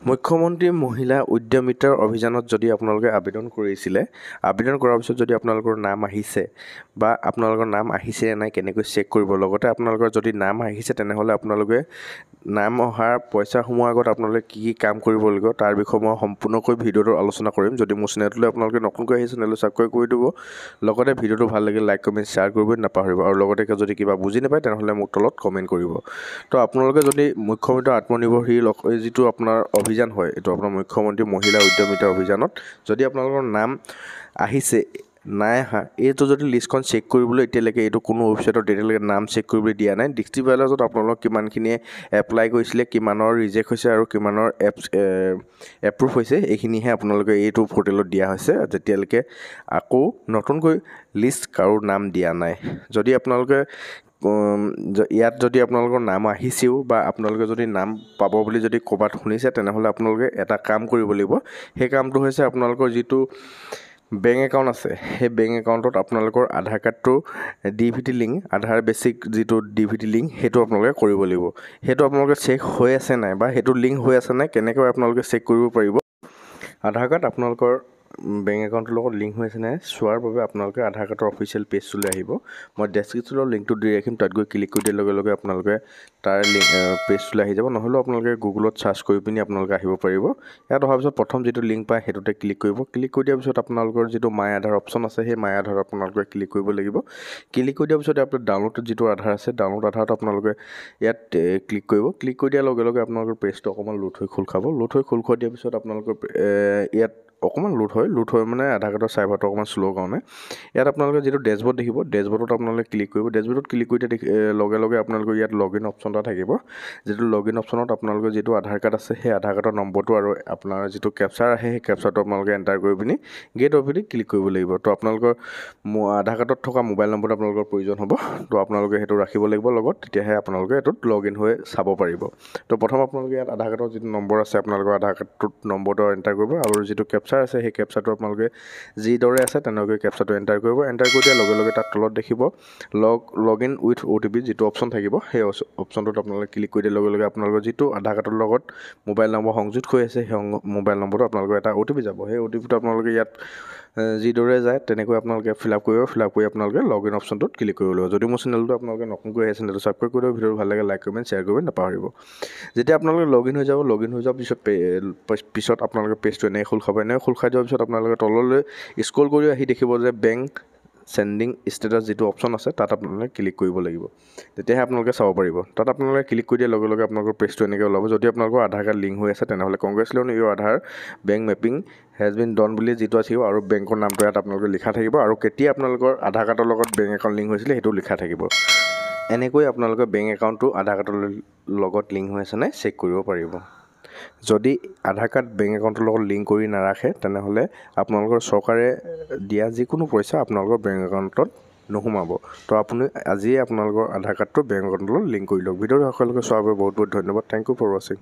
মুখ্যমন্ত্ৰী মহিলা উদ্যমিতাৰ অভিযানত যদি আপোনালোকে আবেদন কৰিছিলে, আবেদন কৰাৰ পিছত যদি আপোনালোকৰ নাম আহিছে বা আপোনালোকৰ নাম আহিছে নাই কেনেকৈ চেক কৰিব, লগতে আপোনালোকৰ যদি নাম আহিছে তেনেহ'লে আপোনালোকে নাম অহাৰ পইচা সোমোৱাৰ আগত আপোনালোকে কি কি কাম কৰিব লাগিব তাৰ বিষয়ে মই সম্পূৰ্ণকৈ ভিডিঅ'টো আলোচনা কৰিম। যদি মোৰ চেনেলটোলৈ আপোনালোকে নতুনকৈ আহিছে চেনেলটো ছাবস্ক্ৰাইব কৰি দিব, লগতে ভিডিঅ'টো ভাল লাগিলে লাইক কমেণ্ট শ্বেয়াৰ কৰিবলৈ নাপাহৰিব, আৰু লগতে যদি কিবা বুজি নাপায় তেনেহ'লে মোক তলত কমেণ্ট কৰিব। তো আপোনালোকে যদি মুখ্যমন্ত্ৰী আত্মনিৰ্ভৰশীল যিটো আপোনাৰ অভিযান হয়, এইটো আপোনাৰ মুখ্যমন্ত্ৰী মহিলা উদ্যমিতা অভিযানত যদি আপোনালোকৰ নাম আহিছে নাই অহা, এইটো যদি লিষ্টখন চেক কৰিবলৈ এতিয়ালৈকে এইটো কোনো ৱেবছাইটত এতিয়ালৈকে নাম চেক কৰিবলৈ দিয়া নাই। ডিষ্ট্ৰিক্ট ৱাইজত আপোনালোক কিমানখিনিয়ে এপ্লাই কৰিছিলে, কিমানৰ ৰিজেক্ট হৈছে আৰু কিমানৰ এপ্ৰুভ হৈছে, এইখিনিহে আপোনালোকে এইটো পৰ্টেলত দিয়া হৈছে। যেতিয়ালৈকে আকৌ নতুনকৈ লিষ্ট কাৰো নাম দিয়া নাই। যদি আপোনালোকে ইয়াত যদি আপোনালোকৰ নাম আহিছেও বা আপোনালোকে যদি নাম পাব বুলি যদি ক'ৰবাত শুনিছে তেনেহ'লে আপোনালোকে এটা কাম কৰিব লাগিব। সেই কামটো হৈছে আপোনালোকৰ যিটো বেংক একাউণ্ট আছে সেই বেংক একাউণ্টত আপোনালোকৰ আধাৰ কাৰ্ডটো DVT লিংক, আধাৰ বেচিক যিটো DVT লিংক সেইটো আপোনালোকে কৰিব লাগিব। সেইটো আপোনালোকে চেক হৈ আছে নাই বা সেইটো লিংক হৈ আছে নাই কেনেকৈ আপোনালোকে চেক কৰিব পাৰিব। আধাৰ কাৰ্ড আপোনালোকৰ বেংক একাউণ্টৰ লগত লিংক হৈ আছে নাই চোৱাৰ বাবে আপোনালোকে আধাৰ কাৰ্ডৰ অফিচিয়েল পেজটোলৈ আহিব। মই ডেছক্ৰিপশ্যনৰ লিংকটো দি ৰাখিম, তাত গৈ ক্লিক কৰি দিয়াৰ লগে লগে আপোনালোকে তাৰ পেজটোলৈ আহি যাব। নহ'লেও আপোনালোকে গুগলত চাৰ্চ কৰি পিনি আপোনালোকে আহিব পাৰিব। ইয়াত অহাৰ পিছত প্ৰথম যিটো লিংক পায় সেইটোতে ক্লিক কৰিব। ক্লিক কৰি দিয়াৰ পিছত আপোনালোকৰ যিটো মাই আধাৰ অপশ্যন আছে সেই মাই আধাৰ আপোনালোকে ক্লিক কৰিব লাগিব। ক্লিক কৰি দিয়াৰ পিছত আপোনাৰ ডাউনলোড যিটো আধাৰ আছে ডাউনলোড আধাৰত আপোনালোকে ইয়াত ক্লিক কৰিব। ক্লিক কৰি দিয়াৰ লগে লগে আপোনালোকৰ পেজটো অকণমান লোড হৈ খোল খাব। লোড হৈ খোল খোৱা দিয়াৰ পিছত আপোনালোকৰ ইয়াত অকণমান লোড হয় মানে আধাৰ কাৰ্ডৰ চাৰ্ভাৰটো অকণমান শ্ল' কাৰণে। ইয়াত আপোনালোকে যিটো ডেছবৰ্ড দেখিব, ডেছবৰ্ডত আপোনালোকে ক্লিক কৰিব। ডেছবৰ্ডত ক্লিক কৰি দিয়াৰ লগে লগে আপোনালোকৰ ইয়াত লগ ইন অপশ্যন এটা থাকিব। যিটো লগ ইন অপশ্যনত আপোনালোকৰ যিটো আধাৰ কাৰ্ড আছে সেই আধাৰ কাৰ্ডৰ নম্বৰটো আৰু আপোনাৰ যিটো কেপচাৰ আহে সেই কেপচাৰটো আপোনালোকে এণ্টাৰ কৰি পিনি গেট অপিডি ক্লিক কৰিব লাগিব। তো আপোনালোকৰ আধাৰ কাৰ্ডত থকা মোবাইল নম্বৰটো আপোনালোকৰ প্ৰয়োজন হ'ব। তো আপোনালোকে সেইটো ৰাখিব লাগিব লগত, তেতিয়াহে আপোনালোকে এইটোত লগ ইন হৈ চাব পাৰিব। তো প্ৰথম আপোনালোকে ইয়াত আধাৰ কাৰ্ডৰ যিটো নম্বৰ আছে আপোনালোকৰ আধাৰ কাৰ্ডটোত নম্বৰটো এণ্টাৰ কৰিব, আৰু যিটো কেপচাৰ আছে সেই কেপচাৰটো আপোনালোকে যিদৰে আছে তেনেকৈ কেপচাৰটো এণ্টাৰ কৰিব। এণ্টাৰ কৰি দিয়াৰ লগে লগে তাত তলত দেখিব লগ ইন উইথ OTP যিটো অপশ্যন থাকিব, সেই অপশ্যনটোত আপোনালোকে ক্লিক কৰি দিয়াৰ লগে লগে আপোনালোকৰ যিটো আধাৰ কাৰ্ডৰ লগত মোবাইল নম্বৰ সংযোগ হৈ আছে সেই মোবাইল নম্বৰটো আপোনালোকৰ এটা OTP যাব। সেই OTPটো আপোনালোকে ইয়াত যিদৰে যায় তেনেকৈ আপোনালোকে ফিল আপ কৰিব। ফিল আপ কৰি আপোনালোকে লগ ইন অপশ্যনটোত ক্লিক কৰিব লাগিব। যদি মোৰ চেনেলটো আপোনালোকে নতুনকৈ আহিছে চেনেলটো ছাবস্ক্ৰাইব কৰি দিব, ভিডিঅ'টো ভাল লাগে লাইক কমেণ্ট শ্বেয়াৰ কৰিব নাপাহৰিব। যেতিয়া আপোনালোকে লগ ইন হৈ যাব, লগ ইন হৈ যোৱাৰ পিছত আপোনালোকে পেজটো এনেকৈ খোল খাব। এনেকৈ খোল খাই যোৱাৰ পিছত আপোনালোকে তললৈ স্ক্ৰল কৰি আহি দেখিব যে বেংক চেণ্ডিং ষ্টেটাছ যিটো অপশ্যন আছে তাত আপোনালোকে ক্লিক কৰিব লাগিব, তেতিয়াহে আপোনালোকে চাব পাৰিব। তাত আপোনালোকে ক্লিক কৰি দিয়াৰ লগে লগে আপোনালোকৰ পেজটো এনেকৈ ওলাব। যদি আপোনালোকৰ আধাৰ কাৰ্ড লিংক হৈ আছে তেনেহ'লে congratulations your Aadhaar bank mapping has been done বুলি যিটো থাকিব, আৰু বেংকৰ নামটো ইয়াত আপোনালোকে লিখা থাকিব, আৰু কেতিয়া আপোনালোকৰ আধাৰ কাৰ্ডৰ লগত বেংক একাউণ্ট লিংক হৈছিলে সেইটো লিখা থাকিব। এনেকৈ আপোনালোকে বেংক একাউণ্টটো আধাৰ কাৰ্ডৰ লগত লিংক হৈ আছে নাই চেক কৰিব পাৰিব। যদি আধাৰ কাৰ্ড বেংক একাউণ্টৰ লগত লিংক কৰি নাৰাখে তেনেহ'লে আপোনালোকৰ চৰকাৰে দিয়া যিকোনো পইচা আপোনালোকৰ বেংক একাউণ্টত নোসোমাব। তো আপুনি আজিয়ে আপোনালোকৰ আধাৰ কাৰ্ডটো বেংক একাউণ্টৰ লগত লিংক কৰি লওক। ভিডিঅ'টো সকলোকে চোৱাৰ বাবে বহুত বহুত ধন্যবাদ। থেংক ইউ ফৰ ৱাচিং।